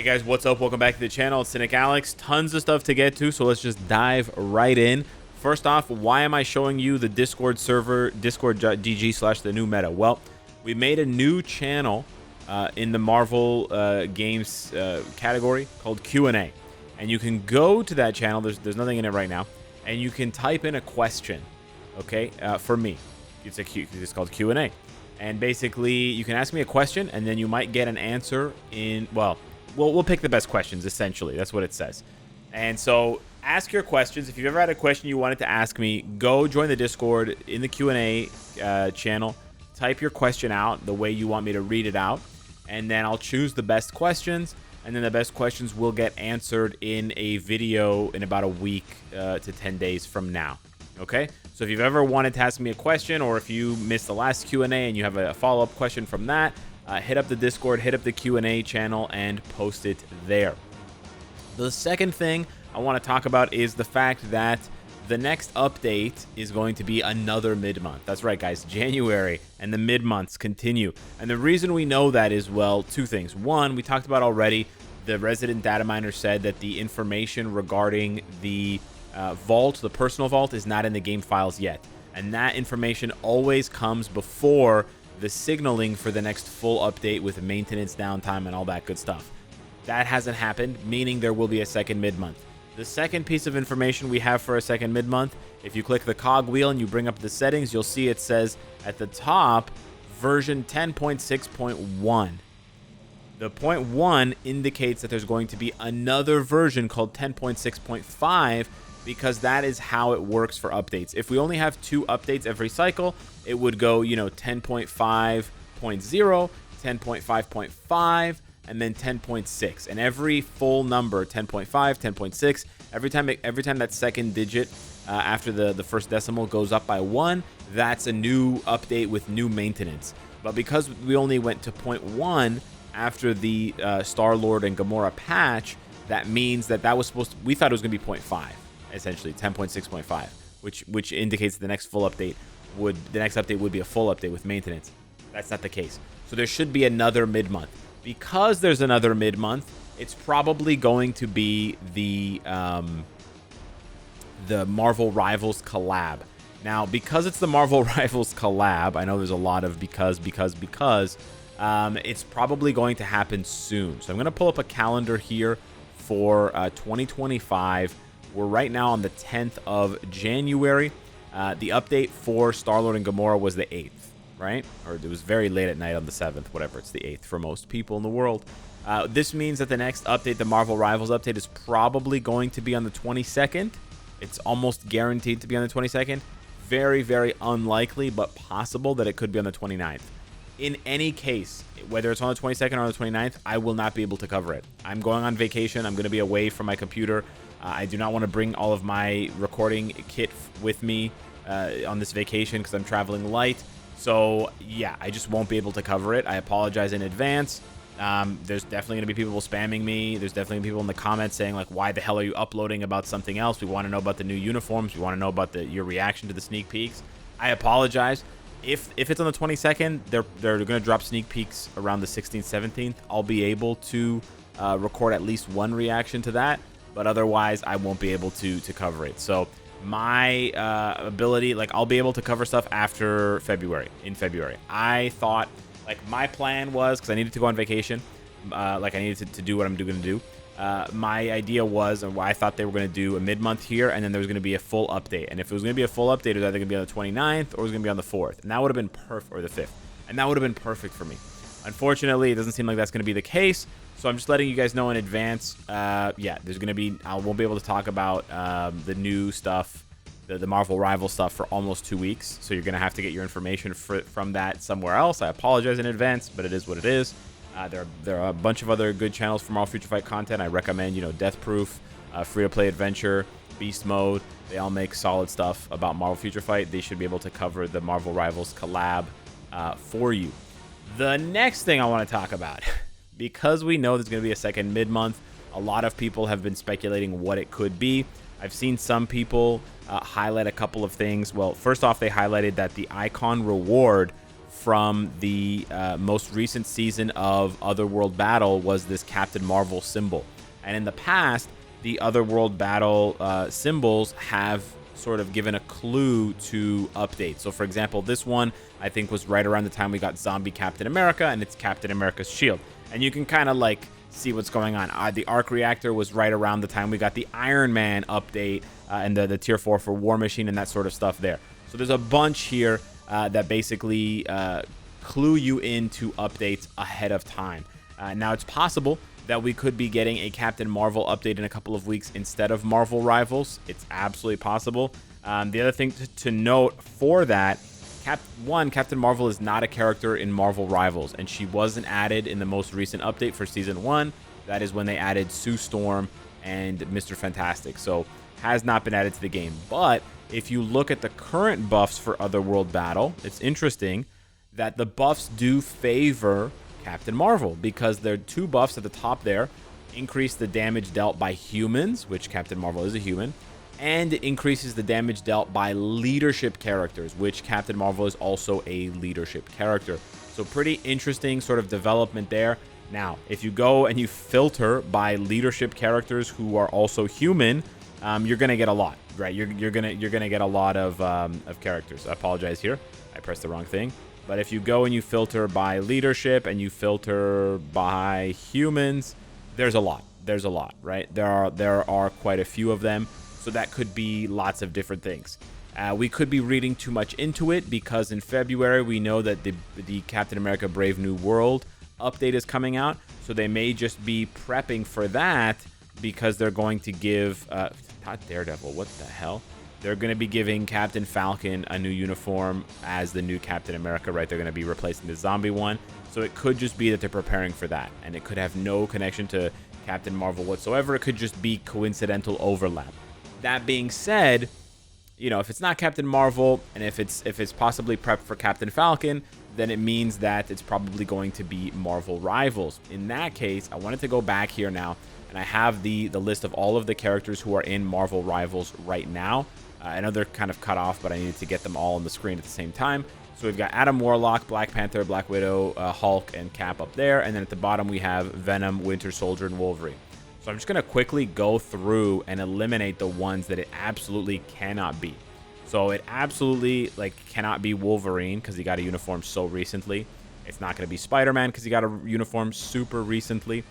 Hey guys, what's up? Welcome back to the channel. It's Cynicalex. Tons of stuff to get to, so let's just dive right in. First off, why am I showing you the Discord server, discord.gg/the new meta? Well, we made a new channel in the Marvel games category called Q&A. And you can go to that channel. There's nothing in it right now. And you can type in a question, okay, for me. It's called Q&A. And basically, you can ask me a question, and then you might get an answer in, well, we'll pick the best questions, essentially. That's what it says. And so ask your questions. If you've ever had a question you wanted to ask me, go join the Discord in the Q&A channel. Type your question out the way you want me to read it out. And then I'll choose the best questions. And then the best questions will get answered in a video in about a week to 10 days from now. Okay? So if you've ever wanted to ask me a question, or if you missed the last Q&A and you have a follow-up question from that, hit up the Discord, hit up the Q&A channel, and post it there. The second thing I want to talk about is the fact that the next update is going to be another mid-month. That's right, guys. January and the mid-months continue. And the reason we know that is, well, two things. One, we talked about already, the resident data miner said that the information regarding the vault, the personal vault, is not in the game files yet. And that information always comes before the signaling for the next full update with maintenance, downtime, and all that good stuff. That hasn't happened, meaning there will be a second mid-month. The second piece of information we have for a second mid-month, if you click the cog wheel and you bring up the settings, you'll see it says at the top, version 10.6.1. The 0.1 indicates that there's going to be another version called 10.6.5, because that is how it works for updates. If we only have 2 updates every cycle, it would go, 10.5.0, 10.5.5, and then 10.6. And every full number, 10.5, 10.6, every time that second digit after the first decimal goes up by 1, that's a new update with new maintenance. But because we only went to 0.1 after the Star-Lord and Gamora patch, that means that was supposed to, we thought it was going to be 0.5. Essentially 10.6.5, which indicates the next update would be a full update with maintenance. That's not the case. So there should be another mid-month. Because there's another mid-month, it's probably going to be the Marvel Rivals collab. Now, because it's the Marvel Rivals collab, I know there's a lot of because, it's probably going to happen soon. So I'm going to pull up a calendar here for 2025. We're right now on the 10th of January. The update for Star-Lord and Gamora was the 8th, right? Or it was very late at night on the 7th, whatever. It's the 8th for most people in the world. This means that the next update, the Marvel Rivals update, is probably going to be on the 22nd. It's almost guaranteed to be on the 22nd. Very, very unlikely, but possible that it could be on the 29th. In any case, whether it's on the 22nd or on the 29th, I will not be able to cover it. I'm going on vacation. I'm going to be away from my computer. I do not want to bring all of my recording kit with me on this vacation because I'm traveling light. So, yeah, I just won't be able to cover it. I apologize in advance. There's definitely going to be people spamming me. There's definitely going to be people in the comments saying, like, why the hell are you uploading about something else? We want to know about the new uniforms. We want to know about your reaction to the sneak peeks. I apologize. If it's on the 22nd, they're going to drop sneak peeks around the 16th, 17th. I'll be able to record at least one reaction to that. But otherwise, I won't be able to cover it. So my ability, like, I'll be able to cover stuff after February, in February. I thought, like, my plan was, because I needed to go on vacation, like, I needed to do what I'm going to do. My idea was, and I thought they were going to do a mid-month here, and then there was going to be a full update. And if it was going to be a full update, it was either going to be on the 29th, or it was going to be on the 4th. And that would have been perfect, or the 5th. And that would have been perfect for me. Unfortunately, it doesn't seem like that's going to be the case. So I'm just letting you guys know in advance. Yeah, there's going to be, I won't be able to talk about the new stuff, the Marvel Rival stuff, for almost 2 weeks. So you're going to have to get your information from that somewhere else. I apologize in advance, but it is what it is. There are a bunch of other good channels for Marvel Future Fight content. I recommend, Death Proof, Free to Play Adventure, Beast Mode. They all make solid stuff about Marvel Future Fight. They should be able to cover the Marvel Rivals collab for you. The next thing I want to talk about, because we know there's going to be a second mid-month, a lot of people have been speculating what it could be. I've seen some people highlight a couple of things. Well, first off, they highlighted that the icon reward from the most recent season of Otherworld Battle was this Captain Marvel symbol. And in the past, the Otherworld Battle symbols have sort of given a clue to updates. So for example, this one I think was right around the time we got Zombie Captain America, and it's Captain America's shield. And you can kind of like see what's going on. The arc reactor was right around the time we got the Iron Man update and the tier 4 for War Machine and that sort of stuff there. So there's a bunch here that basically clue you into updates ahead of time. Now it's possible that we could be getting a Captain Marvel update in a couple of weeks instead of Marvel Rivals. It's absolutely possible. The other thing to note for that, Captain Marvel is not a character in Marvel Rivals, and she wasn't added in the most recent update for Season 1. That is when they added Sue Storm and Mr. Fantastic, so has not been added to the game. But if you look at the current buffs for Otherworld Battle, it's interesting that the buffs do favor Captain Marvel, because there are two buffs at the top there. Increase the damage dealt by humans, which Captain Marvel is a human, and it increases the damage dealt by leadership characters, which Captain Marvel is also a leadership character. So pretty interesting sort of development there. Now, if you go and you filter by leadership characters who are also human, you're gonna get a lot, right? You're gonna get a lot of characters. I apologize here, I pressed the wrong thing. But if you go and you filter by leadership and you filter by humans, there's a lot. There's a lot, right? There are quite a few of them. So that could be lots of different things. We could be reading too much into it, because in February we know that the Captain America Brave New World update is coming out. So they may just be prepping for that, because they're going to give not Daredevil, what the hell? They're going to be giving Captain Falcon a new uniform as the new Captain America, right? They're going to be replacing the zombie one. So it could just be that they're preparing for that, and it could have no connection to Captain Marvel whatsoever. It could just be coincidental overlap. That being said, you know, if it's not Captain Marvel, and if it's possibly prepped for Captain Falcon, then it means that it's probably going to be Marvel Rivals. In that case, I wanted to go back here now, and I have the list of all of the characters who are in Marvel Rivals right now. I know they're kind of cut off, but I needed to get them all on the screen at the same time. So we've got Adam Warlock, Black Panther, Black Widow, Hulk, and Cap up there. And then at the bottom, we have Venom, Winter Soldier, and Wolverine. So I'm just going to quickly go through and eliminate the ones that it absolutely cannot be. So it absolutely cannot be Wolverine, because he got a uniform so recently. It's not going to be Spider-Man, because he got a uniform super recently.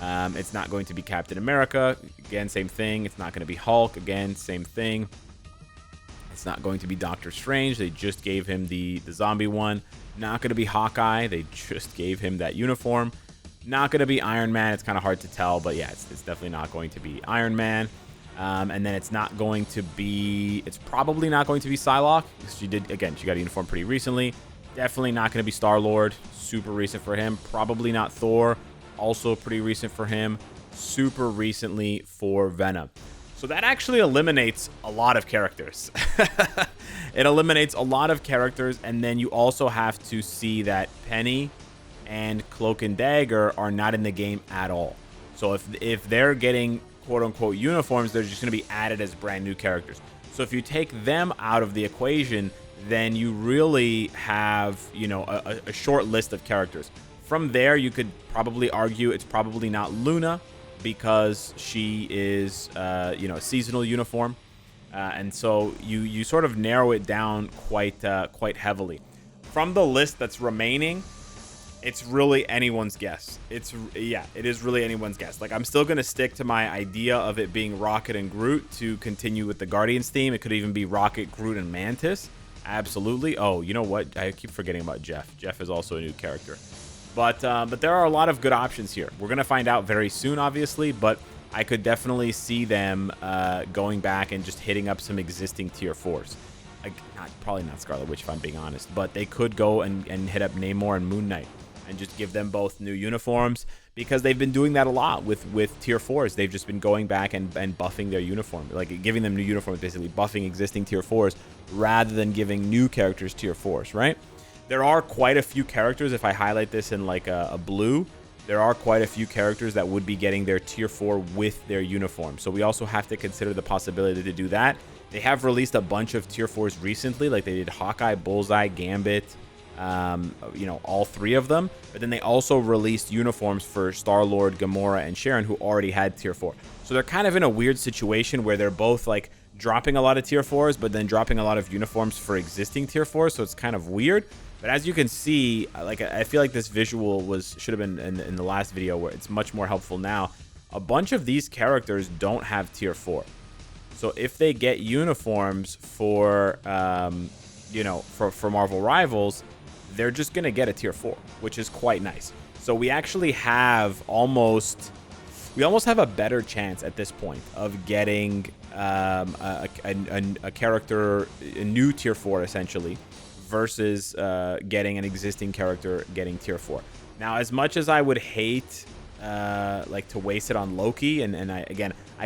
It's not going to be Captain America. Again, same thing. It's not going to be Hulk. Again, same thing. It's not going to be Doctor Strange. They just gave him the zombie one. Not going to be Hawkeye. They just gave him that uniform. Not going to be Iron Man. It's kind of hard to tell, but yeah, it's definitely not going to be Iron Man. And then it's probably not going to be Psylocke. She got a uniform pretty recently. Definitely not going to be Star-Lord. Super recent for him. Probably not Thor. Also pretty recent for him. Super recently for Venom. So that actually eliminates a lot of characters. It eliminates a lot of characters, and then you also have to see that Penny and Cloak and Dagger are not in the game at all. So if they're getting quote-unquote uniforms, they're just going to be added as brand new characters. So if you take them out of the equation, then you really have, you know, a short list of characters. From there, you could probably argue it's probably not Luna, because she is, you know, a seasonal uniform, and so you sort of narrow it down quite heavily. From the list that's remaining, it's really anyone's guess. It is really anyone's guess. Like, I'm still gonna stick to my idea of it being Rocket and Groot to continue with the Guardians theme. It could even be Rocket, Groot, and Mantis. Absolutely. Oh, you know what? I keep forgetting about Jeff. Jeff is also a new character. But there are a lot of good options here. We're going to find out very soon, obviously, but I could definitely see them going back and just hitting up some existing tier 4s. Probably not Scarlet Witch, if I'm being honest, but they could go and hit up Namor and Moon Knight and just give them both new uniforms, because they've been doing that a lot with tier 4s. They've just been going back and buffing their uniform, like giving them new uniforms, basically buffing existing tier 4s rather than giving new characters tier 4s, right? There are quite a few characters, if I highlight this in like a blue, there are quite a few characters that would be getting their tier 4 with their uniform. So we also have to consider the possibility to do that. They have released a bunch of tier 4s recently, like they did Hawkeye, Bullseye, Gambit, you know, all 3 of them. But then they also released uniforms for Star-Lord, Gamora, and Sharon, who already had tier 4. So they're kind of in a weird situation where they're both like dropping a lot of tier 4s, but then dropping a lot of uniforms for existing tier 4s. So it's kind of weird. But as you can see, like, I feel like this visual should have been in the last video, where it's much more helpful now. A bunch of these characters don't have tier 4. So if they get uniforms for, you know, for Marvel Rivals, they're just going to get a tier 4, which is quite nice. So we actually have almost have a better chance at this point of getting a character, a new tier 4 essentially, versus getting an existing character getting tier 4. Now, as much as I would hate like to waste it on Loki, and I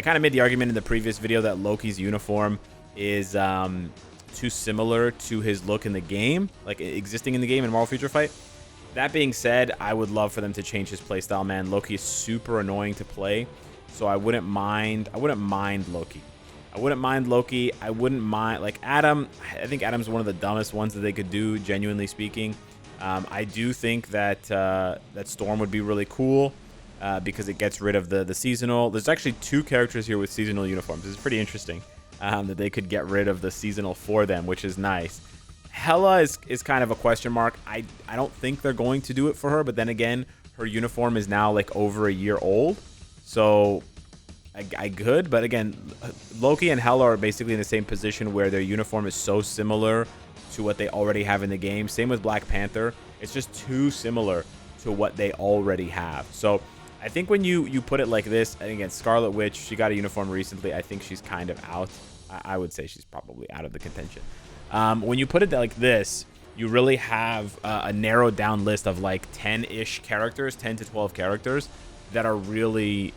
kind of made the argument in the previous video that Loki's uniform is too similar to his look in the game, like existing in the game in Marvel Future Fight. That being said, I would love for them to change his playstyle, man. Loki is super annoying to play, so I wouldn't mind Loki. I wouldn't mind like Adam. I think Adam's one of the dumbest ones that they could do, genuinely speaking. I do think that that Storm would be really cool because it gets rid of the seasonal. There's actually 2 characters here with seasonal uniforms. This is pretty interesting that they could get rid of the seasonal for them, which is nice. Hela is kind of a question mark. I don't think they're going to do it for her, but then again, her uniform is now like over a year old, so I could. But again, Loki and Hela are basically in the same position where their uniform is so similar to what they already have in the game. Same with Black Panther. It's just too similar to what they already have. So I think when you put it like this, and again, Scarlet Witch, she got a uniform recently. I think she's kind of out. I would say she's probably out of the contention. When you put it like this, you really have a narrowed down list of like 10-ish characters, 10 to 12 characters that are really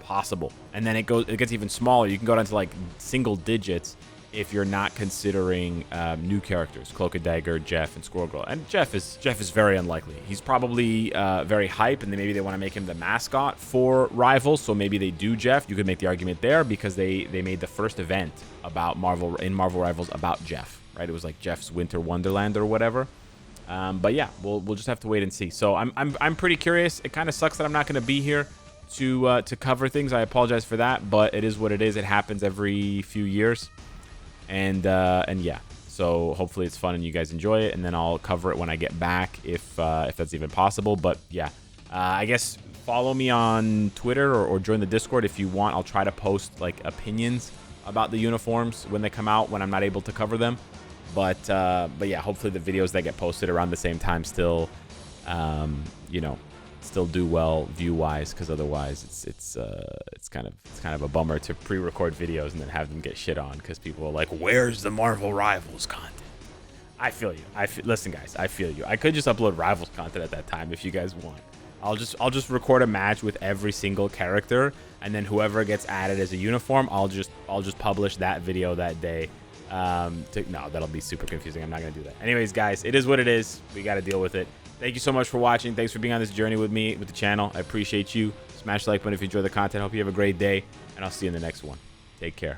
possible. And then it gets even smaller. You can go down to like single digits if you're not considering new characters, Cloak and Dagger, Jeff, and Squirrel Girl. And Jeff is very unlikely. He's probably very hype, and maybe they want to make him the mascot for Rivals, so maybe they do Jeff. You could make the argument there because they made the first event about Marvel Rivals about Jeff, right? It was like Jeff's Winter Wonderland or whatever. But yeah, we'll just have to wait and see. So I'm pretty curious. It kind of sucks that I'm not going to be here to cover things. I apologize for that, but it is what it is. It happens every few years. And yeah, so hopefully it's fun and you guys enjoy it, and then I'll cover it when I get back if that's even possible. But yeah, I guess follow me on Twitter or join the Discord if you want. I'll try to post like opinions about the uniforms when they come out, when I'm not able to cover them. But yeah, hopefully the videos that get posted around the same time still you know, still do well view-wise, because otherwise it's kind of a bummer to pre-record videos and then have them get shit on because people are like, where's the Marvel Rivals content? I feel you. Listen guys, I feel you. I could just upload Rivals content at that time if you guys want. I'll just record a match with every single character, and then whoever gets added as a uniform, I'll just publish that video that day. No, that'll be super confusing. I'm not gonna do that. Anyways guys, it is what it is. We got to deal with it. Thank you so much for watching. Thanks for being on this journey with me, with the channel. I appreciate you. Smash the like button if you enjoy the content. Hope you have a great day, and I'll see you in the next one. Take care.